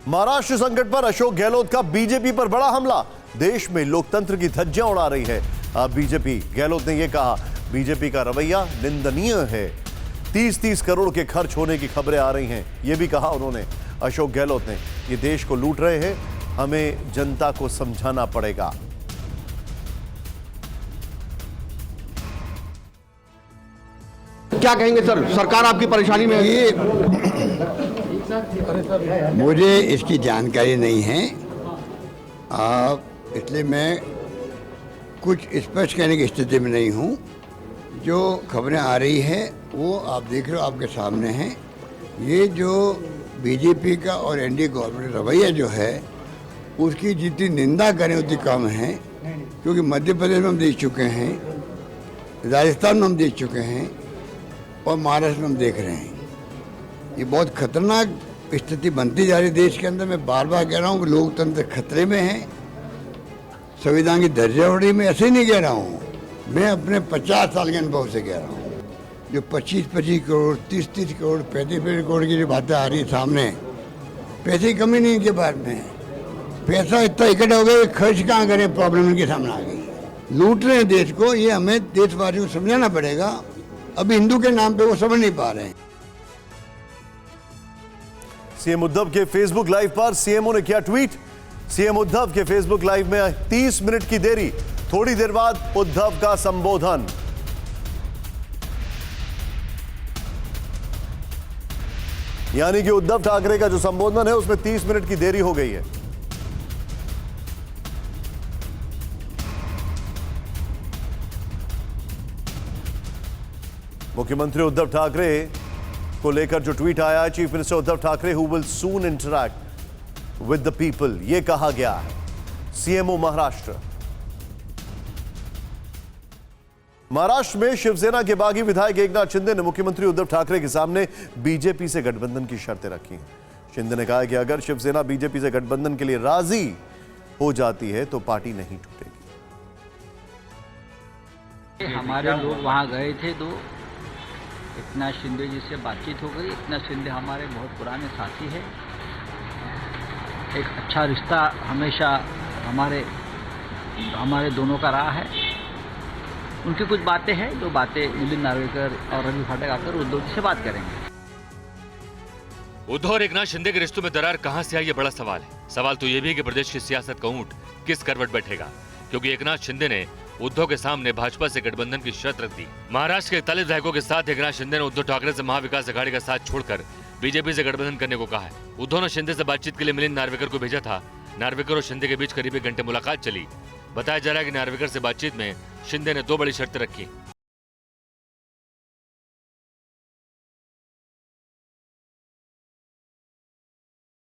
महाराष्ट्र संकट पर अशोक गहलोत का बीजेपी पर बड़ा हमला। देश में लोकतंत्र की धज्जियां उड़ा रही है अब बीजेपी। गहलोत ने यह कहा, बीजेपी का रवैया निंदनीय है। 30-30 करोड़ के खर्च होने की खबरें आ रही हैं। यह भी कहा उन्होंने, अशोक गहलोत ने, ये देश को लूट रहे हैं, हमें जनता को समझाना पड़ेगा। क्या कहेंगे सर, सरकार आपकी परेशानी में है? मुझे इसकी जानकारी नहीं है, इसलिए मैं कुछ स्पष्ट कहने की स्थिति में नहीं हूँ। जो खबरें आ रही है वो आप देख रहे हो, आपके सामने हैं। ये जो बीजेपी का और एनडीए गवर्नमेंट रवैया जो है, उसकी जितनी निंदा करें उतनी कम है। क्योंकि मध्य प्रदेश में हम देख चुके हैं, राजस्थान में हम देख चुके हैं और महाराष्ट्र में हम देख रहे हैं। ये बहुत खतरनाक स्थिति बनती जा रही है देश के अंदर। मैं बार बार कह रहा हूँ कि लोकतंत्र खतरे में है, संविधान की धज्जियां में ऐसे ही नहीं कह रहा हूँ। मैं अपने 50 साल के अनुभव से कह रहा हूँ। जो 25-25 करोड़, 30-30 करोड़, 35-35 करोड़ की जो बातें आ रही है सामने, पैसे की कमी नहीं इनके बारे में। पैसा इतना इकट्ठा हो गया कि खर्च कहाँ करें, प्रॉब्लम इनके सामने आ गई। लूट रहे हैं देश को, ये हमें देशवासियों को समझाना पड़ेगा। अभी हिंदू के नाम पे वो समझ नहीं पा रहे हैं। सीएम उद्धव के फेसबुक लाइव पर सीएमओ ने किया ट्वीट। सीएम उद्धव के फेसबुक लाइव में 30 मिनट की देरी, थोड़ी देर बाद उद्धव का संबोधन। यानी कि उद्धव ठाकरे का जो संबोधन है उसमें 30 मिनट की देरी हो गई है। मुख्यमंत्री उद्धव ठाकरे को लेकर जो ट्वीट आया, chief minister Uddhav Thackeray who will soon interact with the people, यह कहा गया है। सीएमओ महाराष्ट्र में शिवसेना के बागी विधायक एकनाथ शिंदे ने मुख्यमंत्री उद्धव ठाकरे के सामने बीजेपी से गठबंधन की शर्तें रखी हैं। शिंदे ने कहा कि अगर शिवसेना बीजेपी से गठबंधन के लिए राजी हो जाती है तो पार्टी नहीं टूटेगी। हमारे लोग वहां गए थे, तो एकनाथ शिंदे जी से बातचीत हो गई। एकनाथ शिंदे हमारे बहुत पुराने साथी हैं। एक अच्छा रिश्ता हमेशा हमारे दोनों का रहा है। उनकी कुछ बातें हैं, जो बातें मिलिंद नार्वेकर और रवि फाटक आकर उद्धव जी से बात करेंगे। उद्धव और एकनाथ शिंदे के रिश्तों में दरार कहां से आई, ये बड़ा सवाल है। सवाल तो ये भी है कि प्रदेश की सियासत का ऊंट किस करवट बैठेगा, क्योंकि एकनाथ शिंदे ने उद्धव के सामने भाजपा से गठबंधन की शर्त रख दी। महाराष्ट्र के 41 विधायकों के साथ एकनाथ शिंदे ने उद्धव ठाकरे से महाविकास अघाड़ी का साथ छोड़कर बीजेपी से गठबंधन करने को कहा है। उद्धव ने शिंदे से बातचीत के लिए मिलिंद नार्वेकर को भेजा था। नार्वेकर और शिंदे के बीच करीब 1 घंटे मुलाकात चली। बताया जा रहा है कि नार्वेकर से बातचीत में शिंदे ने 2 बड़ी शर्तें रखी।